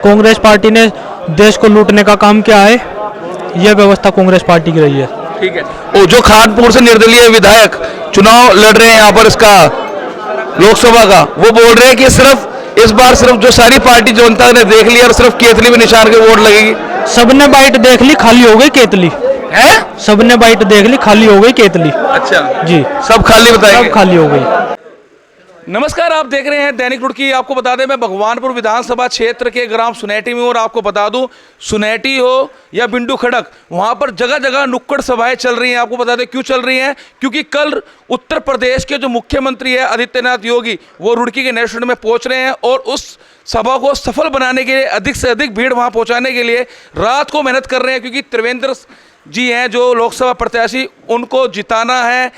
Congress party ने देश को लूटने का काम किया है। यह व्यवस्था कांग्रेस पार्टी की रही है। ठीक है। वो जो खानपुर से निर्दलीय विधायक चुनाव लड़ रहे हैं यहाँ पर इसका लोकसभा का, वो बोल रहे हैं कि सिर्फ इस बार सिर्फ जो सारी पार्टी जनता ने देख लिया और सिर्फ केतली में निशान के वोट लगेगी। सबने बाइट देख ली, खाली हो गई केतली है। सबने बाइट देख ली, खाली हो गई केतली। अच्छा जी, सब खाली बताएंगे। सब खाली हो गई। नमस्कार, आप देख रहे हैं दैनिक रुड़की। आपको बता दें मैं भगवानपुर विधानसभा क्षेत्र के ग्राम सुनेटी में, और आपको बता दूं सुनेटी हो या बिंडू खड़क, वहां पर जगह जगह नुक्कड़ सभाएं चल रही हैं। आपको बता दें क्यों चल रही हैं, क्योंकि कल उत्तर प्रदेश के जो मुख्यमंत्री है आदित्यनाथ योगी, वो रुड़की के नेशनल में पहुंच रहे हैं और उस सभा को सफल बनाने के लिए, अधिक से अधिक भीड़ वहां पहुंचाने के लिए रात को मेहनत कर रहे हैं, क्योंकि त्रिवेंद्र जी हैं जो लोकसभा प्रत्याशी, उनको जिताना है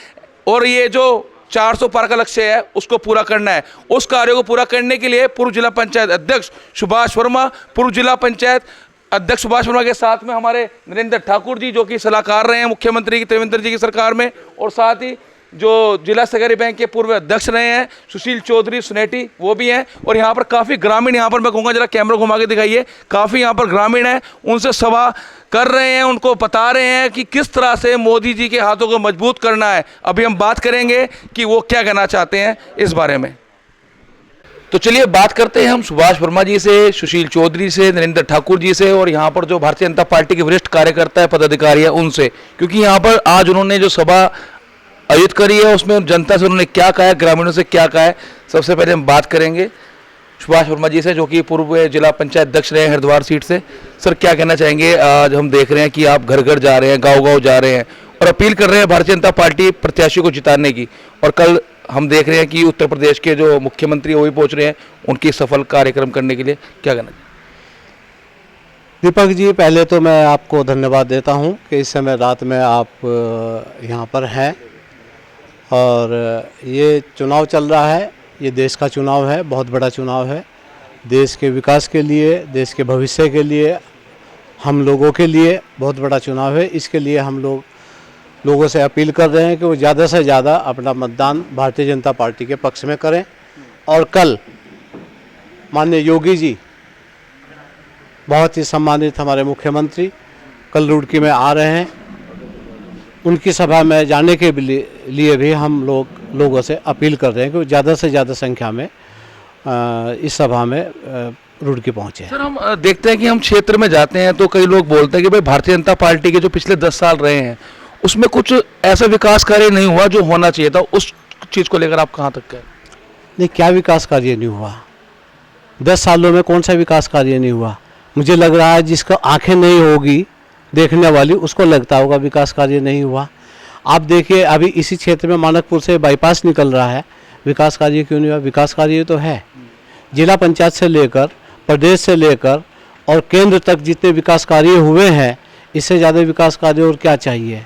और ये जो 400 पार का लक्ष्य है उसको पूरा करना है। उस कार्य को पूरा करने के लिए पूर्व जिला पंचायत अध्यक्ष सुभाष वर्मा, पूर्व जिला पंचायत अध्यक्ष सुभाष वर्मा के साथ में हमारे नरेंद्र ठाकुर जी जो कि सलाहकार रहे हैं मुख्यमंत्री की त्रिवेंद्र जी की सरकार में, और साथ ही जो जिला सहकारी बैंक के पूर्व अध्यक्ष रहे हैं सुशील चौधरी सुनेटी, वो भी हैं। और यहाँ पर काफ़ी ग्रामीण, यहाँ पर मैं कहूँगा जरा कैमरा घुमा के दिखाइए, काफ़ी यहाँ पर ग्रामीण हैं, उनसे सभा कर रहे हैं, उनको बता रहे हैं कि किस तरह से मोदी जी के हाथों को मजबूत करना है। अभी हम बात करेंगे कि वो क्या कहना चाहते हैं इस बारे में। तो चलिए बात करते हैं हम सुभाष वर्मा जी से, सुशील चौधरी से, नरेंद्र ठाकुर जी से, और यहाँ पर जो भारतीय जनता पार्टी के वरिष्ठ कार्यकर्ता है, पदाधिकारी है, उनसे, क्योंकि यहाँ पर आज उन्होंने जो सभा आयोजित करी है उसमें जनता से उन्होंने क्या कहा है, ग्रामीणों से क्या कहा है। सबसे पहले हम बात करेंगे सुभाष वर्मा जी से, जो कि पूर्व जिला पंचायत अध्यक्ष रहे हैं हरिद्वार सीट से। सर, क्या कहना चाहेंगे? आज हम देख रहे हैं कि आप घर घर जा रहे हैं, गांव गांव जा रहे हैं और अपील कर रहे हैं भारतीय जनता पार्टी प्रत्याशी को जिताने की, और कल हम देख रहे हैं कि उत्तर प्रदेश के जो मुख्यमंत्री वो भी पहुंच रहे हैं उनकी सफल कार्यक्रम करने के लिए, क्या कहना चाहिए? दीपक जी, पहले तो मैं आपको धन्यवाद देता हूं कि इस समय रात में आप यहाँ पर हैं, और ये चुनाव चल रहा है, ये देश का चुनाव है, बहुत बड़ा चुनाव है। देश के विकास के लिए, देश के भविष्य के लिए, हम लोगों के लिए बहुत बड़ा चुनाव है। इसके लिए हम लोगों से अपील कर रहे हैं कि वो ज़्यादा से ज़्यादा अपना मतदान भारतीय जनता पार्टी के पक्ष में करें। और कल माननीय योगी जी, बहुत ही सम्मानित हमारे मुख्यमंत्री, कल रुड़की में आ रहे हैं। उनकी सभा में जाने के लिए भी हम लोगों से अपील कर रहे हैं कि वो ज़्यादा से ज़्यादा संख्या में इस सभा में रुड़की पहुँचे। सर, हम देखते हैं कि हम क्षेत्र में जाते हैं तो कई लोग बोलते हैं कि भाई भारतीय जनता पार्टी के जो पिछले 10 साल रहे हैं उसमें कुछ ऐसा विकास कार्य नहीं हुआ जो होना चाहिए था। उस चीज़ को लेकर आप कहाँ तक कहें? नहीं, क्या विकास कार्य नहीं हुआ? 10 सालों में कौन सा विकास कार्य नहीं हुआ? मुझे लग रहा है जिसको आँखें नहीं होगी देखने वाली, उसको लगता होगा विकास कार्य नहीं हुआ। आप देखिए, अभी इसी क्षेत्र में मानकपुर से बाईपास निकल रहा है, विकास कार्य क्यों नहीं हुआ? विकास कार्य तो है। जिला पंचायत से लेकर, प्रदेश से लेकर और केंद्र तक जितने विकास कार्य हुए हैं, इससे ज़्यादा विकास कार्य और क्या चाहिए?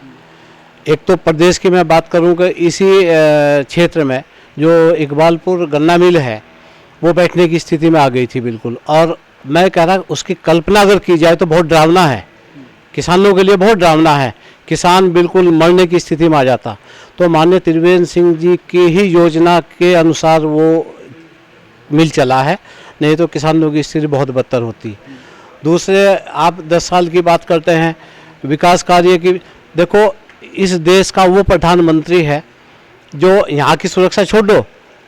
एक तो प्रदेश की मैं बात करूँ कि इसी क्षेत्र में जो इकबालपुर गन्ना मिल है, वो बैठने की स्थिति में आ गई थी बिल्कुल। और मैं कह रहा उसकी कल्पना अगर की जाए तो बहुत डरावना है, किसानों के लिए बहुत डरावना है। किसान बिल्कुल मरने की स्थिति में आ जाता। तो माननीय त्रिवेंद्र सिंह जी की ही योजना के अनुसार वो मिल चला है, नहीं तो किसानों की स्थिति बहुत बदतर होती। दूसरे, आप 10 साल की बात करते हैं विकास कार्य की। देखो, इस देश का वो प्रधानमंत्री है जो यहाँ की सुरक्षा छोड़ो,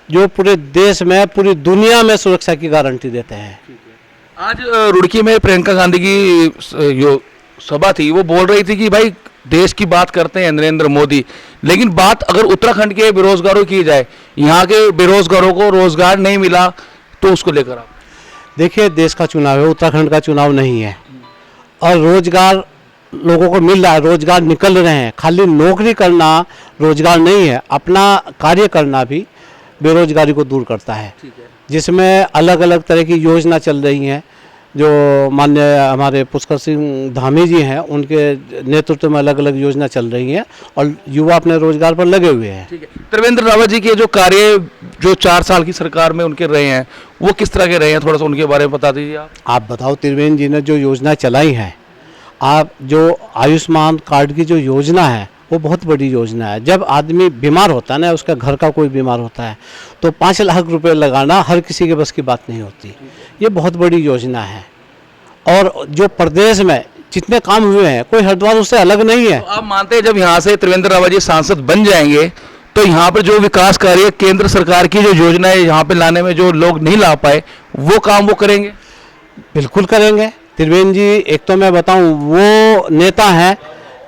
जो पूरे देश में, पूरी दुनिया में सुरक्षा की गारंटी देते हैं। आज रुड़की में प्रियंका गांधी की जो सभा थी, वो बोल रही थी कि भाई देश की बात करते हैं नरेंद्र मोदी, लेकिन बात अगर उत्तराखंड के बेरोजगारों की जाए, यहाँ के बेरोजगारों को रोजगार नहीं मिला, तो उसको लेकर आप देखिए, देश का चुनाव है, उत्तराखंड का चुनाव नहीं है। और रोजगार लोगों को मिल रहा है, रोजगार निकल रहे हैं। खाली नौकरी करना रोजगार नहीं है, अपना कार्य करना भी बेरोजगारी को दूर करता है, जिसमें अलग अलग तरह की योजना चल रही हैं। जो माननीय हमारे पुष्कर सिंह धामी जी हैं, उनके नेतृत्व में अलग अलग योजना चल रही हैं और युवा अपने रोजगार पर लगे हुए हैं। ठीक है। त्रिवेंद्र रावत जी के जो कार्य जो 4 साल की सरकार में उनके रहे हैं, वो किस तरह के रहे हैं, थोड़ा सा उनके बारे में बता दीजिए आप बताओ, त्रिवेंद्र जी ने जो योजना चलाई है, आप जो आयुष्मान कार्ड की जो योजना है, वो बहुत बड़ी योजना है। जब आदमी बीमार होता है ना, उसका घर का कोई बीमार होता है, तो 5 लाख रुपए लगाना हर किसी के बस की बात नहीं होती। ये बहुत बड़ी योजना है। और जो प्रदेश में जितने काम हुए हैं कोई हरिद्वार उससे अलग नहीं है। तो आप मानते हैं जब यहाँ से त्रिवेंद्र रावत जी सांसद बन जाएंगे तो यहाँ पर जो विकास कार्य केंद्र सरकार की जो योजना है यहाँ पे लाने में जो लोग नहीं ला पाए वो काम वो करेंगे? बिल्कुल करेंगे। त्रिवेंद्र जी एक तो मैं बताऊं वो नेता हैं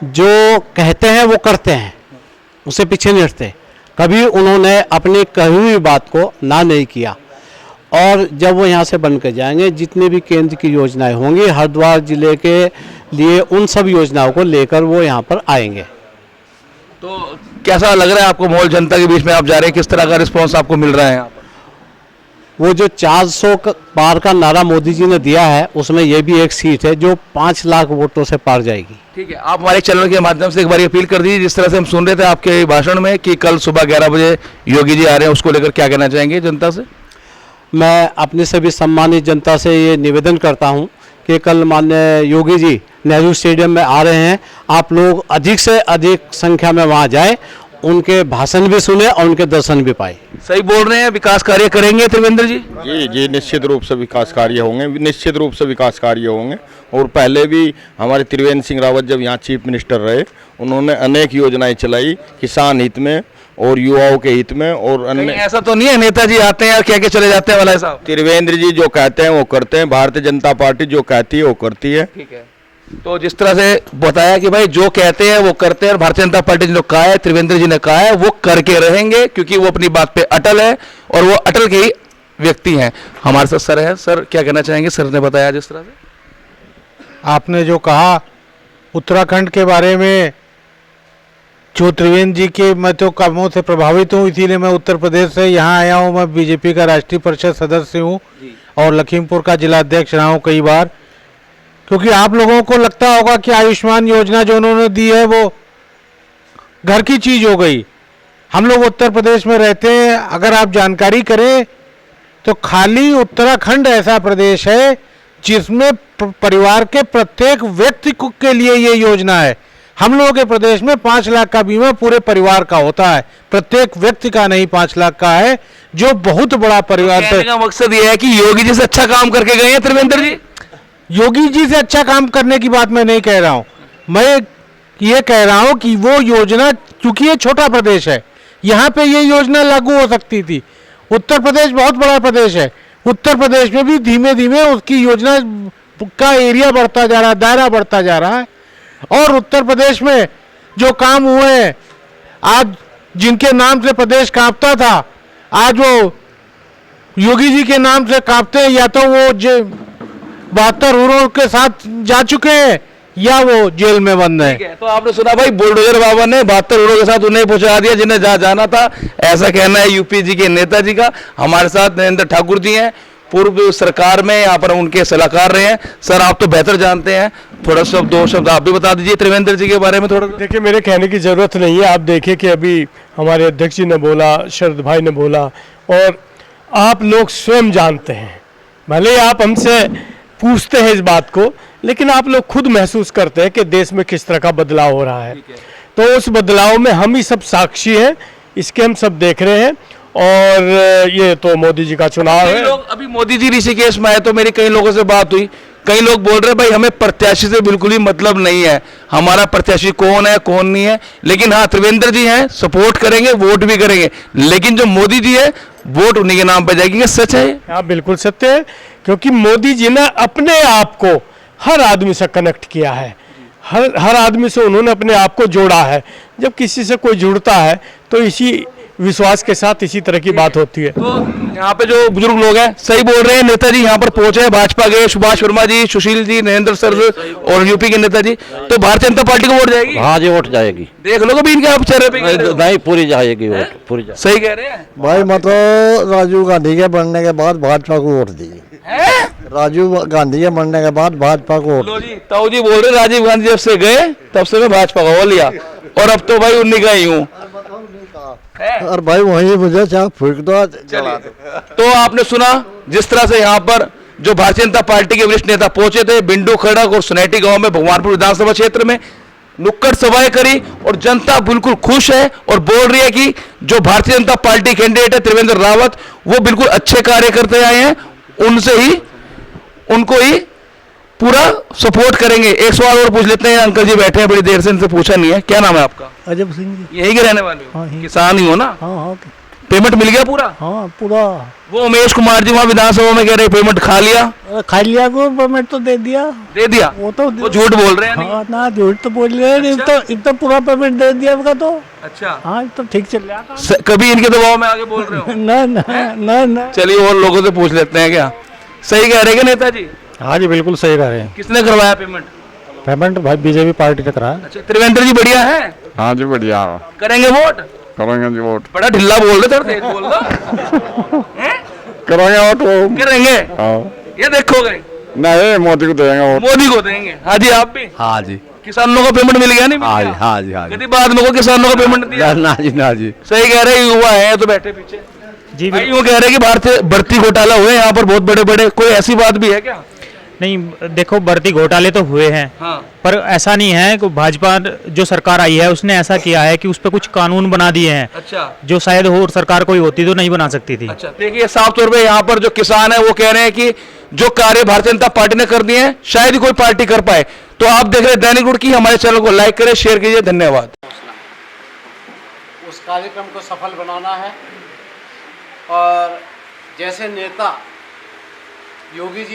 जो कहते हैं वो करते हैं, उससे पीछे नहीं हटते। कभी उन्होंने अपनी कही हुई बात को ना नहीं किया। और जब वो यहाँ से बन के जाएंगे जितने भी केंद्र की योजनाएं होंगी हरिद्वार जिले के लिए उन सब योजनाओं को लेकर वो यहाँ पर आएंगे। तो कैसा लग रहा है आपको माहौल, जनता के बीच में आप जा रहे हैं, किस तरह का रिस्पॉन्स आपको मिल रहा है यहाँ पर? वो जो 400 पार का नारा मोदी जी ने दिया है उसमें ये भी एक सीट है जो 5 लाख वोटों से पार जाएगी। ठीक है, आप हमारे चैनल के माध्यम से एक बार अपील कर दीजिए, जिस तरह से हम सुन रहे थे आपके भाषण में कि कल सुबह 11 बजे योगी जी आ रहे हैं, उसको लेकर क्या कहना चाहेंगे जनता से? मैं अपने सभी सम्मानित जनता से ये निवेदन करता हूँ कि कल माननीय योगी जी नेहरू स्टेडियम में आ रहे हैं, आप लोग अधिक से अधिक संख्या में वहाँ जाएं, उनके भाषण भी सुने और उनके दर्शन भी पाए। सही बोल रहे हैं, विकास कार्य करेंगे त्रिवेंद्र जी? जी जी, निश्चित रूप से विकास कार्य होंगे, निश्चित रूप से विकास कार्य होंगे। और पहले भी हमारे त्रिवेंद्र सिंह रावत जब यहाँ चीफ मिनिस्टर रहे उन्होंने अनेक योजनाएं चलाई किसान हित में और युवाओं के हित में। और अन्य ऐसा तो नहीं है नेताजी आते हैं और कह के चले जाते हैं वाला साहब? त्रिवेंद्र जी जो कहते हैं वो करते हैं, भारतीय जनता पार्टी जो कहती है वो करती है। ठीक है, तो जिस तरह से बताया कि भाई जो कहते हैं वो करते हैं और भारतीय जनता पार्टी ने जो कहा है, त्रिवेंद्र जी ने कहा है वो करके रहेंगे, क्योंकि वो अपनी बात पे अटल है और वो अटल के ही व्यक्ति हैं। हमारे साथ सर है, सर क्या कहना चाहेंगे? सर ने बताया जिस तरह से आपने जो कहा उत्तराखंड के बारे में, जो त्रिवेंद्र जी के मैं तो कामों से प्रभावित हूँ, इसीलिए मैं उत्तर प्रदेश से यहाँ आया हूँ। मैं बीजेपी का राष्ट्रीय परिषद सदस्य हूँ और लखीमपुर का जिला अध्यक्ष रहा हूँ कई बार। क्योंकि आप लोगों को लगता होगा कि आयुष्मान योजना जो उन्होंने दी है वो घर की चीज हो गई। हम लोग उत्तर प्रदेश में रहते हैं, अगर आप जानकारी करें तो खाली उत्तराखंड ऐसा प्रदेश है जिसमें परिवार के प्रत्येक व्यक्ति के लिए ये योजना है। हम लोगों के प्रदेश में 5 लाख का बीमा पूरे परिवार का होता है, प्रत्येक व्यक्ति का नहीं 5 लाख का है, जो बहुत बड़ा परिवार। कहने का मकसद ये है कि योगी जी से अच्छा काम करके गए हैं त्रिवेंद्र जी। योगी जी से अच्छा काम करने की बात मैं नहीं कह रहा हूं, मैं ये कह रहा हूं कि वो योजना, क्योंकि ये छोटा प्रदेश है, यहाँ पे ये योजना लागू हो सकती थी। उत्तर प्रदेश बहुत बड़ा प्रदेश है, उत्तर प्रदेश में भी धीमे धीमे उसकी योजना का एरिया बढ़ता जा रहा है, दायरा बढ़ता जा रहा है। और उत्तर प्रदेश में जो काम हुए हैं, आज जिनके नाम से प्रदेश कांपता था, आज वो योगी जी के नाम से कांपते हैं। या तो वो 72 हुरों के साथ जा चुके हैं या वो जेल में बंद है। तो आपने सुना भाई, बुलडोजर बाबा ने 72 हुरों के साथ उन्हें पहुंचा दिया जिन्हें जहाँ जाना था, ऐसा कहना है यूपी जी के नेताजी का। हमारे साथ नरेंद्र ठाकुर जी हैं, पूर्व सरकार में यहाँ पर उनके सलाहकार रहे हैं। सर आप तो बेहतर जानते हैं, थोड़ा शब्द 2 शब्द आप भी बता दीजिए त्रिवेंद्र जी के बारे में थोड़ा। देखिए, मेरे कहने की ज़रूरत नहीं है। आप देखिए कि अभी हमारे अध्यक्ष जी ने बोला, शरद भाई ने बोला, और आप लोग स्वयं जानते हैं, भले आप हमसे पूछते हैं इस बात को, लेकिन आप लोग खुद महसूस करते हैं कि देश में किस तरह का बदलाव हो रहा है। तो उस बदलाव में हम ही सब साक्षी हैं, इसके हम सब देख रहे हैं। और ये तो मोदी जी का चुनाव है। लोग अभी मोदी जी ऋषिकेश में आए तो मेरी कई लोगों से बात हुई, कई लोग बोल रहे भाई हमें प्रत्याशी से बिल्कुल ही मतलब नहीं है, हमारा प्रत्याशी कौन है कौन नहीं है, लेकिन हाँ त्रिवेंद्र जी हैं, सपोर्ट करेंगे, वोट भी करेंगे, लेकिन जो मोदी जी है वोट उन्हीं के नाम पे जाएगी। क्या सच है? हाँ बिल्कुल सत्य है, क्योंकि मोदी जी ने अपने आप को हर आदमी से कनेक्ट किया है, हर आदमी से उन्होंने अपने आप को जोड़ा है। जब किसी से कोई जुड़ता है तो इसी विश्वास के साथ इसी तरह की बात होती है। तो यहाँ पे जो बुजुर्ग लोग हैं सही बोल रहे हैं, नेताजी यहाँ पर पहुंचे, भाजपा गए, सुभाष वर्मा जी, सुशील जी, नरेंद्र सर और यूपी के नेताजी, तो भारतीय जनता पार्टी को वोट जाएगी। हाँ जी, वोट जाएगी। देख लो कभी इनके आप चेहरे पे नहीं, पूरी जाएगी वोट, पूरी जाएगी। सही कह रहे हैं भाई। मैं तो राजीव गांधी के बनने के बाद भाजपा को वोट दी। राजीव गांधी के बनने के बाद भाजपा को वोट। लो जी, ताऊ जी बोल रहे राजीव गांधी जब से गए तब से मैं भाजपा का वो लिया, और अब तो भाई उन्हीं का ही हूँ। और भाई वही मुझे चाहे फूक दो, जला दो। तो आपने सुना जिस तरह से यहाँ पर जो भारतीय जनता पार्टी के वरिष्ठ नेता पहुंचे थे, बिंडू खड़क और सुनेटी गांव में भगवानपुर विधानसभा क्षेत्र में नुक्कड़ सभाएं करी, और जनता बिल्कुल खुश है और बोल रही है कि जो भारतीय जनता पार्टी कैंडिडेट है त्रिवेंद्र रावत, वो बिल्कुल अच्छे कार्य करते आए हैं, उनको ही पूरा सपोर्ट करेंगे। एक सवाल और पूछ लेते हैं, अंकल जी बैठे हैं बड़ी देर से, इनसे पूछा नहीं है, क्या नाम है आपका? अजब सिंह जी। यही के रहने वाले हो? हाँ, यहीं। किसान ही हो ना? हाँ हाँ पेमेंट मिल गया पूरा? हाँ पूरा। वो उमेश कुमार जी वहाँ विधानसभा में कह रहे पेमेंट खा लिया। खा लिया को पेमेंट तो दे दिया। दे दिया? वो तो वो झूठ बोल रहे हैं नहीं? हाँ ना झूठ तो बोल रहे हैं। अच्छा? इतना पूरा पेमेंट दे दिया उनका तो। अच्छा, हाँ तो ठीक चल रहा काम। कभी इनके दबाव में आगे बोल रहे हो? ना ना ना ना। चलिए और लोगों से पूछ लेते हैं, क्या सही कह रहे हैं नेताजी? हाँ जी बिल्कुल सही कह रहे हैं। किसने करवाया पेमेंट? पेमेंट भाई बीजेपी पार्टी ने करा। अच्छा, त्रिवेंद्र जी बढ़िया है? हाँ जी बढ़िया, करेंगे वोट? करेंगे जी वोट, बड़ा ढिल्ला बोल रहे थे, तेज बोल दो। हैं? करेंगे वोट वो। करेंगे? हाँ ये देखोगे? नहीं, मोदी को देंगे वोट। मोदी को देंगे। हाँ जी, आप भी? हाँ जी, किसानों को पेमेंट मिल गया नहीं? हाँ जी, हाँ जी, हाँ जी। कभी बाद में को किसानों को पेमेंट दिया? ना जी, ना जी। सही कह रहे, युवा है तो बैठे पीछे जी भाई, यूँ कह रहे कि भारतीय भर्ती घोटाला हुए यहाँ पर बहुत बड़े बड़े, कोई ऐसी बात भी है क्या? नहीं, देखो भर्ती घोटाले तो हुए हैं, हाँ। पर ऐसा नहीं है कि भाजपा जो सरकार आई है उसने ऐसा किया है कि उस पर कुछ कानून बना दिए हैं अच्छा जो शायद और सरकार कोई होती तो नहीं बना सकती थी। अच्छा, देखिए साफ तौर पे यहाँ पर जो किसान है वो कह रहे हैं कि जो कार्य भारतीय जनता पार्टी ने कर दिए हैं शायद ही कोई पार्टी कर पाए। तो आप देख रहे हैं दैनिक रुड़की, हमारे चैनल को लाइक करें, शेयर कीजिए, धन्यवाद। उस कार्यक्रम को सफल बनाना है और जैसे नेता योगी जी